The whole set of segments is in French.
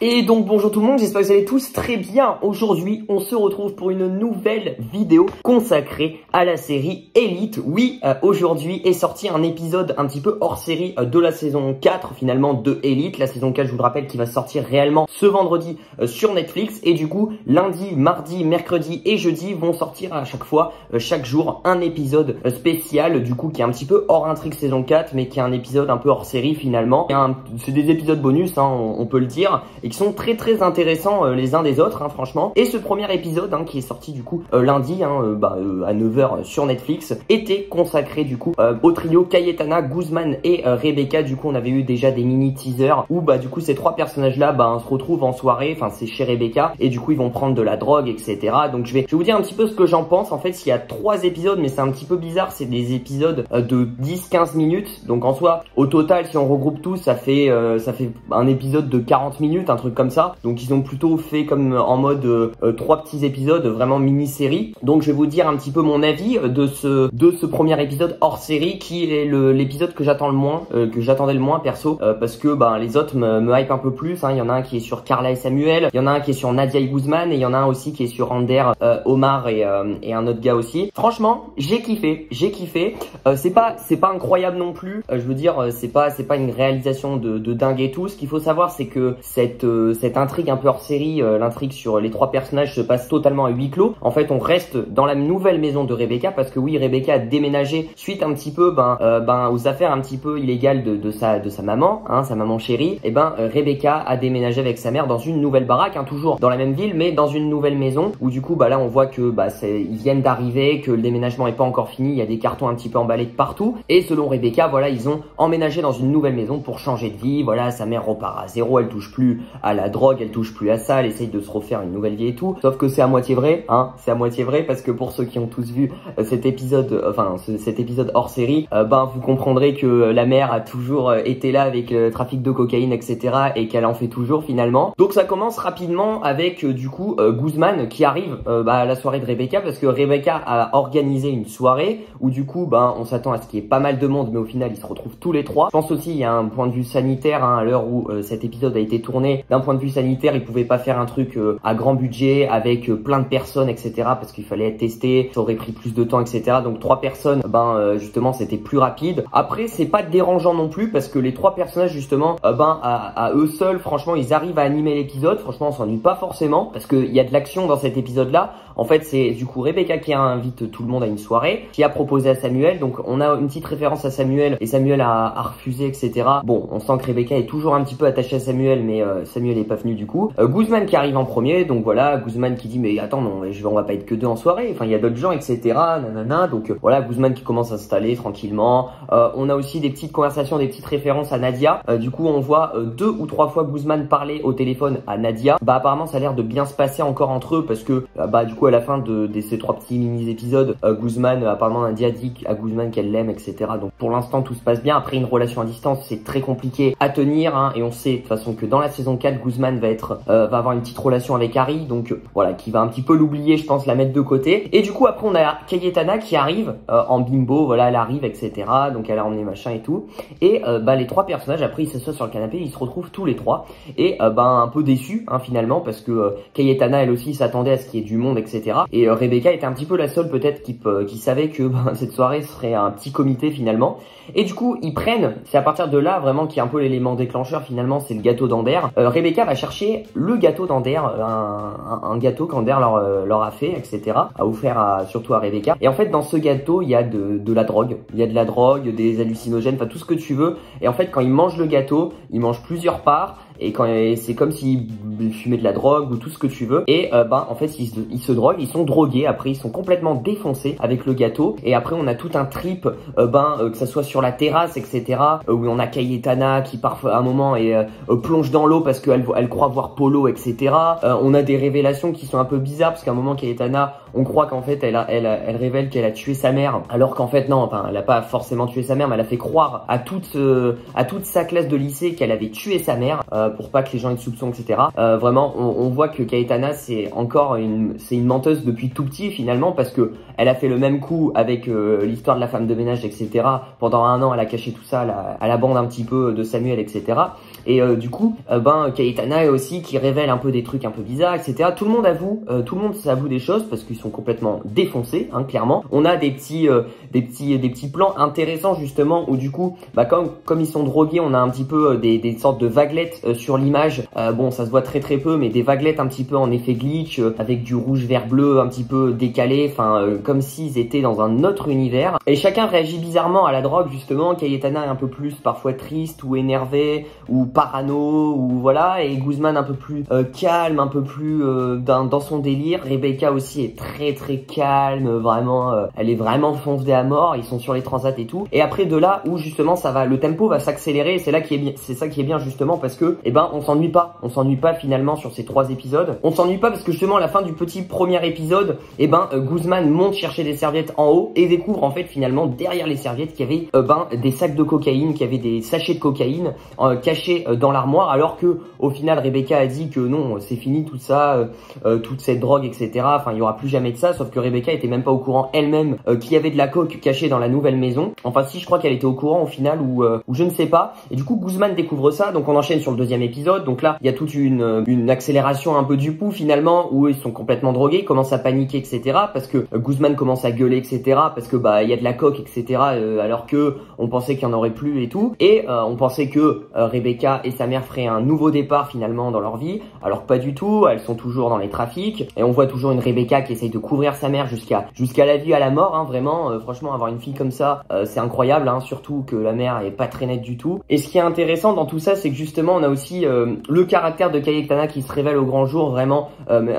Et donc bonjour tout le monde, j'espère que vous allez tous très bien. Aujourd'hui, on se retrouve pour une nouvelle vidéo consacrée à la série Elite. Oui, aujourd'hui est sorti un épisode un petit peu hors série de la saison 4 finalement de Elite. La saison 4, je vous le rappelle, qui va sortir réellement ce vendredi sur Netflix. Et du coup, lundi, mardi, mercredi et jeudi vont sortir à chaque fois, chaque jour, un épisode spécial. Du coup, qui est un petit peu hors intrigue saison 4, mais qui est un épisode un peu hors série finalement. C'est des épisodes bonus, hein, on peut le dire. Et qui sont très intéressants les uns des autres, hein, franchement. Et ce premier épisode, qui est sorti du coup lundi, à 9 h sur Netflix, était consacré du coup au trio Cayetana, Guzman et Rebecca. Du coup, on avait eu déjà des mini teasers où du coup ces trois personnages-là se retrouvent en soirée. Enfin, c'est chez Rebecca et du coup ils vont prendre de la drogue, etc. Donc je vais vous dire un petit peu ce que j'en pense. En fait, il y a 3 épisodes, mais c'est un petit peu bizarre. C'est des épisodes de 10-15 minutes. Donc en soi, au total, si on regroupe tout, ça fait un épisode de 40 minutes, un truc comme ça. Donc ils ont plutôt fait comme en mode 3 petits épisodes, vraiment mini-série. Donc je vais vous dire un petit peu mon avis de ce premier épisode hors série, qui est l'épisode que j'attends le moins, que j'attendais le moins perso, parce que les autres me hype un peu plus. Il y en a un qui est sur Carla et Samuel, il y en a un qui est sur Nadia et Guzman, et il y en a un aussi qui est sur Ander, Omar et un autre gars aussi. Franchement, j'ai kiffé. C'est pas incroyable non plus. Je veux dire, c'est pas une réalisation de dingue et tout. Ce qu'il faut savoir, c'est que cette intrigue un peu hors série, l'intrigue sur les 3 personnages se passe totalement à huis clos. En fait, on reste dans la nouvelle maison de Rebecca, parce que oui, Rebecca a déménagé suite un petit peu aux affaires un petit peu illégales de sa maman, sa maman chérie. Et Rebecca a déménagé avec sa mère dans une nouvelle baraque, toujours dans la même ville, mais dans une nouvelle maison où du coup là on voit que ils viennent d'arriver, que le déménagement est pas encore fini, il y a des cartons un petit peu emballés de partout. Et selon Rebecca, ils ont emménagé dans une nouvelle maison pour changer de vie. Voilà, sa mère repart à zéro, elle touche plus à la drogue, elle touche plus à ça, elle essaye de se refaire une nouvelle vie et tout. Sauf que c'est à moitié vrai, c'est à moitié vrai, parce que pour ceux qui ont tous vu cet épisode, cet épisode hors série, vous comprendrez que la mère a toujours été là avec le trafic de cocaïne, etc. et qu'elle en fait toujours finalement. Donc ça commence rapidement avec du coup Guzman qui arrive à la soirée de Rebecca, parce que Rebecca a organisé une soirée où du coup on s'attend à ce qu'il y ait pas mal de monde, mais au final ils se retrouvent tous les 3. Je pense aussi il y a un point de vue sanitaire, à l'heure où cet épisode a été tourné, d'un point de vue sanitaire ils pouvaient pas faire un truc à grand budget avec plein de personnes, etc. parce qu'il fallait être testé, ça aurait pris plus de temps, etc. Donc 3 personnes, justement c'était plus rapide. Après c'est pas dérangeant non plus, parce que les 3 personnages justement à eux seuls, franchement ils arrivent à animer l'épisode. Franchement on s'ennuie pas forcément, parce qu'il y a de l'action dans cet épisode là. En fait c'est du coup Rebecca qui invite tout le monde à une soirée, qui a proposé à Samuel. Donc on a une petite référence à Samuel, et Samuel a refusé, etc. Bon, on sent que Rebecca est toujours un petit peu attachée à Samuel, mais Samuel est pas venu du coup. Guzman qui arrive en premier, donc voilà, Guzman qui dit mais attends non, on va pas être que 2 en soirée, enfin il y a d'autres gens, etc. nanana. Donc voilà, Guzman qui commence à s'installer tranquillement. On a aussi des petites conversations, des petites références à Nadia. Du coup on voit 2 ou 3 fois Guzman parler au téléphone à Nadia. Apparemment ça a l'air de bien se passer encore entre eux, parce que du coup à la fin de ces 3 petits mini épisodes, Guzman, apparemment Nadia dit à Guzman qu'elle l'aime, etc. Donc pour l'instant tout se passe bien. Après, une relation à distance c'est très compliqué à tenir, et on sait de toute façon que dans la saison 4 Guzman va avoir une petite relation avec Harry, donc voilà, qui va un petit peu l'oublier, je pense, la mettre de côté. Et du coup après on a Cayetana qui arrive en bimbo, voilà, elle arrive, etc. donc elle a emmené machin et tout, et les 3 personnages après ils s'assoient sur le canapé, ils se retrouvent tous les 3, et un peu déçus finalement, parce que Cayetana elle aussi s'attendait à ce qu'il y ait du monde, etc. et Rebecca était un petit peu la seule peut-être qui savait que cette soirée serait un petit comité finalement. Et du coup ils prennent, c'est à partir de là vraiment qui est un peu l'élément déclencheur finalement, c'est le gâteau d'Ander. Rebecca va chercher le gâteau d'Ander, un gâteau qu'Ander leur a fait, etc. a offert surtout à Rebecca. Et en fait dans ce gâteau il y a de la drogue, des hallucinogènes, enfin tout ce que tu veux. Et en fait quand ils mangent le gâteau, ils mangent plusieurs parts, et c'est comme s'ils fumaient de la drogue ou tout ce que tu veux. Et en fait ils se droguent, ils sont drogués, après ils sont complètement défoncés avec le gâteau. Et après on a tout un trip, que ça soit sur la terrasse, etc. où on a Cayetana qui parfois à un moment plonge dans l'eau parce qu'elle croit voir Polo, etc. On a des révélations qui sont un peu bizarres, parce qu'à un moment Cayetana, on croit qu'en fait elle révèle qu'elle a tué sa mère, alors qu'en fait non, elle a pas forcément tué sa mère, mais elle a fait croire à toute sa classe de lycée qu'elle avait tué sa mère, pour pas que les gens aient de soupçons, etc. Vraiment on voit que Cayetana c'est une menteuse depuis tout petit finalement, parce que elle a fait le même coup avec l'histoire de la femme de ménage, etc. Pendant 1 an elle a caché tout ça à la bande un petit peu de Samuel, etc. Et du coup, Cayetana aussi qui révèle un peu des trucs un peu bizarres, etc. Tout le monde s'avoue des choses parce qu'ils sont complètement défoncés, hein, clairement. On a des petits plans intéressants justement où du coup, comme ils sont drogués, on a un petit peu des sortes de vaguelettes sur l'image. Bon, ça se voit très peu, mais des vaguelettes un petit peu en effet glitch, avec du rouge vert bleu un petit peu décalé, enfin comme s'ils étaient dans un autre univers. Et chacun réagit bizarrement à la drogue justement. Cayetana est un peu plus parfois triste ou énervé ou parano ou voilà, et Guzman un peu plus calme, un peu plus dans son délire. Rebecca aussi est très calme, vraiment, elle est vraiment foncée à mort. Ils sont sur les transats et tout. Et après de là où justement le tempo va s'accélérer, c'est ça qui est bien justement parce que on s'ennuie pas finalement sur ces 3 épisodes. On s'ennuie pas parce que justement à la fin du petit premier épisode, Guzman monte chercher des serviettes en haut et découvre en fait finalement derrière les serviettes qu'il y avait des sacs de cocaïne, qu'il y avait des sachets de cocaïne cachés dans l'armoire, alors que au final Rebecca a dit que non, c'est fini tout ça, toute cette drogue, etc. Enfin, il y aura plus jamais de ça, sauf que Rebecca était même pas au courant elle-même qu'il y avait de la coke cachée dans la nouvelle maison. Enfin si, je crois qu'elle était au courant au final ou je ne sais pas. Et du coup Guzman découvre ça, donc on enchaîne sur le 2e épisode. Donc là il y a toute une accélération un peu du pouls finalement où ils sont complètement drogués, ils commencent à paniquer, etc. parce que Guzman commence à gueuler, etc. parce que il y a de la coke, etc. alors que on pensait qu'il y en aurait plus et tout. Et on pensait que Rebecca et sa mère feraient un nouveau départ finalement dans leur vie, alors que pas du tout. Elles sont toujours dans les trafics et on voit toujours une Rebecca qui essaye de couvrir sa mère jusqu'à la vie, à la mort, hein, vraiment. Franchement, avoir une fille comme ça, c'est incroyable, hein, surtout que la mère est pas très nette du tout. Et ce qui est intéressant dans tout ça, c'est que justement on a aussi le caractère de Cayetana qui se révèle au grand jour, vraiment,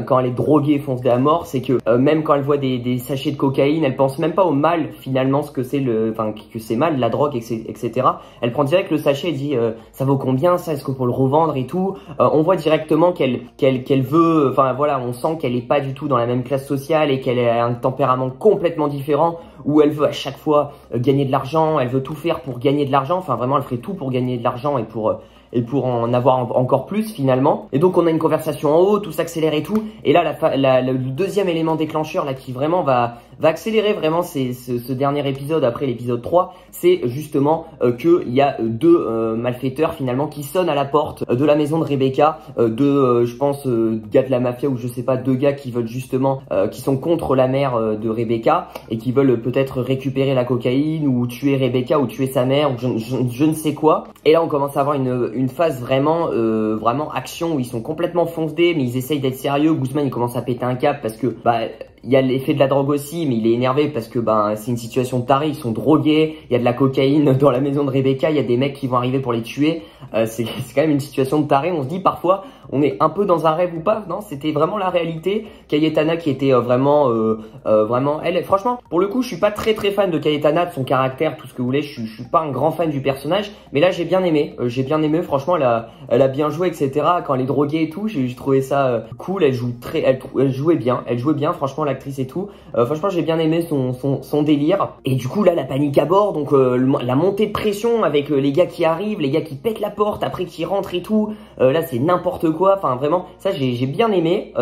quand elle est droguée, foncée à mort. C'est que même quand elle voit des sachets de cocaïne, elle pense même pas au mal finalement, ce que c'est que c'est mal, la drogue, etc. Elle prend direct le sachet et dit ça vaut combien ça, est-ce qu'on peut le revendre et tout. On voit directement qu'elle veut, enfin voilà, on sent qu'elle est pas du tout dans la même classe sociale et qu'elle a un tempérament complètement différent, où elle veut à chaque fois gagner de l'argent, elle veut tout faire pour gagner de l'argent, enfin vraiment elle ferait tout pour gagner de l'argent et pour en avoir encore plus finalement. Et donc on a une conversation en haut, tout s'accélère et tout. Et là le 2e élément déclencheur là qui vraiment va accélérer vraiment ce dernier épisode après l'épisode 3, c'est justement qu'il y a 2 malfaiteurs finalement qui sonnent à la porte de la maison de Rebecca, je pense gars de la mafia ou je sais pas, 2 gars qui veulent justement qui sont contre la mère de Rebecca et qui veulent peut-être récupérer la cocaïne ou tuer Rebecca ou tuer sa mère ou je ne sais quoi. Et là on commence à avoir une phase vraiment action où ils sont complètement foncés, mais ils essayent d'être sérieux. Guzman il commence à péter un câble parce que il y a l'effet de la drogue aussi, mais il est énervé parce que c'est une situation de taré, ils sont drogués, il y a de la cocaïne dans la maison de Rebecca, il y a des mecs qui vont arriver pour les tuer. C'est quand même une situation de taré. On se dit parfois on est un peu dans un rêve ou pas. Non, c'était vraiment la réalité. Cayetana qui était vraiment elle, franchement pour le coup je suis pas très fan de Cayetana, de son caractère, tout ce que vous voulez. Je suis pas un grand fan du personnage, mais là j'ai bien aimé, franchement elle a bien joué, etc. Quand elle est droguée et tout, j'ai trouvé ça cool. Elle jouait bien franchement, l'actrice et tout. Franchement j'ai bien aimé son délire. Et du coup là la panique à bord, donc la montée de pression avec les gars qui arrivent, les gars qui pètent la porte après qui rentrent et tout. Là c'est n'importe quoi, enfin vraiment ça j'ai bien aimé,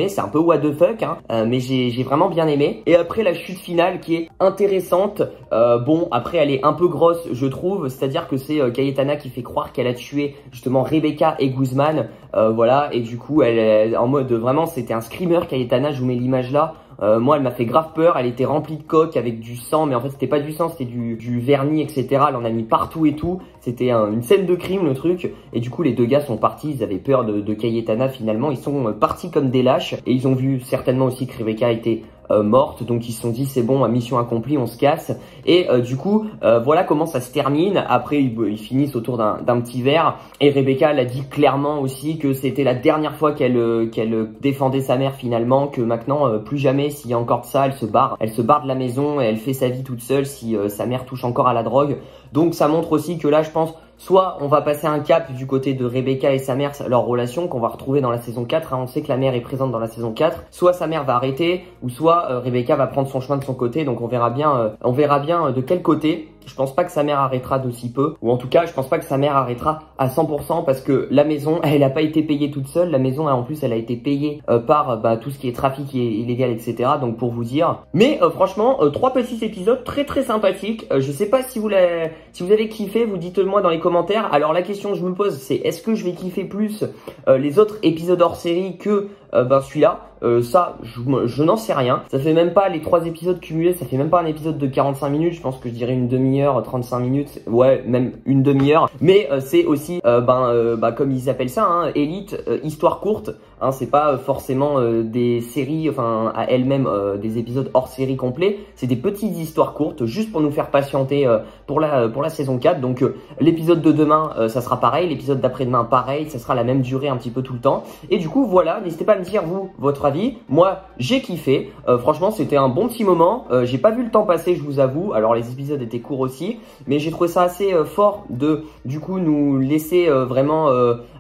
c'est un peu what the fuck, hein, mais j'ai vraiment bien aimé. Et après la chute finale qui est intéressante, bon après elle est un peu grosse je trouve, c'est à dire que c'est Cayetana qui fait croire qu'elle a tué justement Rebecca et Guzman, voilà, et du coup elle en mode vraiment c'était un screamer. Cayetana, je vous mets l'image là. Moi elle m'a fait grave peur, elle était remplie de coke avec du sang, mais en fait c'était pas du sang, c'était du vernis, etc. Elle en a mis partout et tout, c'était une scène de crime le truc. Et du coup les 2 gars sont partis, ils avaient peur de Cayetana finalement, ils sont partis comme des lâches. Et ils ont vu certainement aussi que Rebecca était morte, donc ils se sont dit c'est bon, mission accomplie, on se casse. Et du coup voilà comment ça se termine. Après ils finissent autour d'un petit verre et Rebecca elle a dit clairement aussi que c'était la dernière fois qu'elle défendait sa mère finalement, que maintenant plus jamais, s'il y a encore de ça, elle se barre de la maison et elle fait sa vie toute seule si sa mère touche encore à la drogue. Donc ça montre aussi que là je pense soit on va passer un cap du côté de Rebecca et sa mère, leur relation qu'on va retrouver dans la saison 4, hein, on sait que la mère est présente dans la saison 4, soit sa mère va arrêter, ou soit Rebecca va prendre son chemin de son côté, donc on verra bien de quel côté. je pense pas que sa mère arrêtera d'aussi peu, ou en tout cas je pense pas que sa mère arrêtera à 100% parce que la maison elle a pas été payée toute seule, la maison en plus elle a été payée par tout ce qui est trafic illégal etc. Donc pour vous dire, mais franchement 3 petits épisodes très sympathiques. Je sais pas si vous avez kiffé, vous dites le moi dans les commentaires. Alors la question que je me pose c'est est-ce que je vais kiffer plus les autres épisodes hors série que celui-là. Ça, je n'en sais rien. Ça fait même pas les 3 épisodes cumulés, ça fait même pas un épisode de 45 minutes. Je pense que je dirais une demi-heure, 35 minutes. Ouais, même une demi-heure. Mais c'est aussi, comme ils appellent ça, hein, Elite, histoire courte. Hein, c'est pas forcément des séries, enfin à elles-mêmes des épisodes hors série complets. C'est des petites histoires courtes, juste pour nous faire patienter pour la saison 4. Donc l'épisode de demain, ça sera pareil. L'épisode d'après-demain, pareil. Ça sera la même durée un petit peu tout le temps. Et du coup, voilà. N'hésitez pas à me dire vous votre avis. Moi j'ai kiffé, franchement c'était un bon petit moment, j'ai pas vu le temps passer je vous avoue, alors les épisodes étaient courts aussi, mais j'ai trouvé ça assez fort de du coup nous laisser vraiment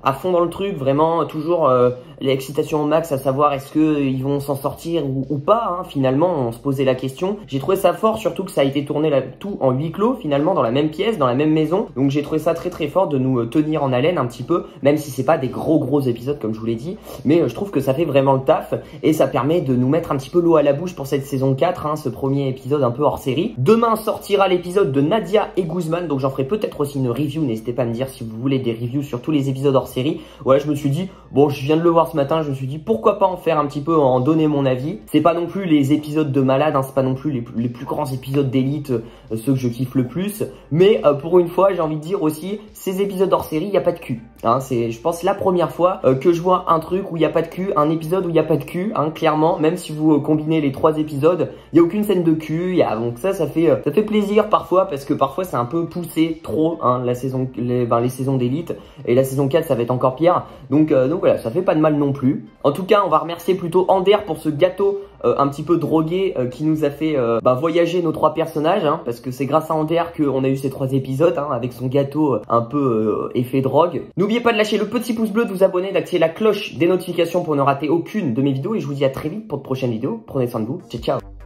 à fond dans le truc, vraiment toujours l'excitation au max à savoir est-ce que ils vont s'en sortir ou pas, hein, finalement on se posait la question. J'ai trouvé ça fort surtout que ça a été tourné tout en huis clos finalement dans la même pièce, dans la même maison, donc j'ai trouvé ça très fort de nous tenir en haleine un petit peu, même si c'est pas des gros épisodes comme je vous l'ai dit, mais je trouve que ça fait vraiment le taf et ça permet de nous mettre un petit peu l'eau à la bouche pour cette saison 4, hein, ce premier épisode un peu hors série. Demain sortira l'épisode de Nadia et Guzman, donc j'en ferai peut-être aussi une review, n'hésitez pas à me dire si vous voulez des reviews sur tous les épisodes hors série. Ouais, je me suis dit, bon je viens de le voir ce matin, je me suis dit pourquoi pas en faire un petit peu, en donner mon avis. C'est pas non plus les épisodes de malade, hein, c'est pas non plus les plus grands épisodes d'élite, ceux que je kiffe le plus, mais pour une fois j'ai envie de dire aussi, ces épisodes hors série, il n'y a pas de cul, hein, c'est je pense la première fois que je vois un truc où il n'y a pas de cul, un épisode où il n'y a pas de cul, hein, clairement, même si vous combinez les 3 épisodes, il n'y a aucune scène de cul, donc ça fait plaisir parfois, parce que parfois c'est un peu poussé trop, hein, les saisons d'élite, et la saison 4 ça va être encore pire, donc voilà, ça fait pas de mal non plus. En tout cas on va remercier plutôt Ander pour ce gâteau un petit peu drogué qui nous a fait voyager nos 3 personnages, hein, parce que c'est grâce à Ander qu'on a eu ces 3 épisodes, hein, avec son gâteau un peu effet drogue. N'oubliez pas de lâcher le petit pouce bleu, de vous abonner, d'activer la cloche des notifications pour ne rater aucune de mes vidéos, et je vous dis à très vite pour de prochaines vidéos. Prenez soin de vous, ciao ciao.